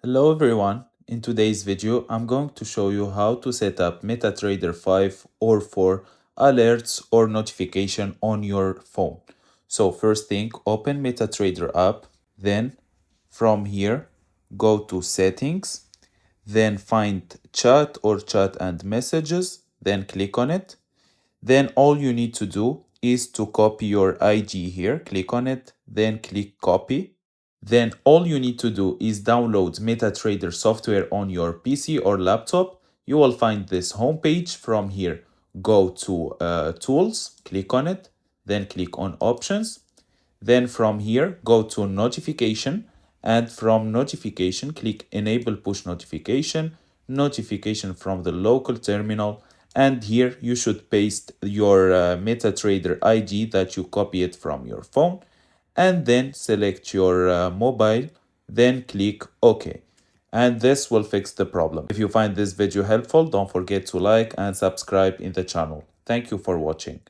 Hello everyone. In today's video, I'm going to show you how to set up MetaTrader 5 or 4 alerts or notification on your phone. So first thing, open MetaTrader app, then from here, go to settings, then find chat or chat and messages, then click on it. Then all you need to do is to copy your IG here, click on it, then click copy. Then all you need to do is download MetaTrader software on your PC or laptop. You will find this homepage from here. Go to tools, click on it, then click on options. Then from here, go to notification, and from notification, click enable push notification, notification from the local terminal. And here you should paste your MetaTrader ID that you copied from your phone, and then select your mobile, then click OK. And this will fix the problem. If you find this video helpful, don't forget to like and subscribe in the channel. Thank you for watching.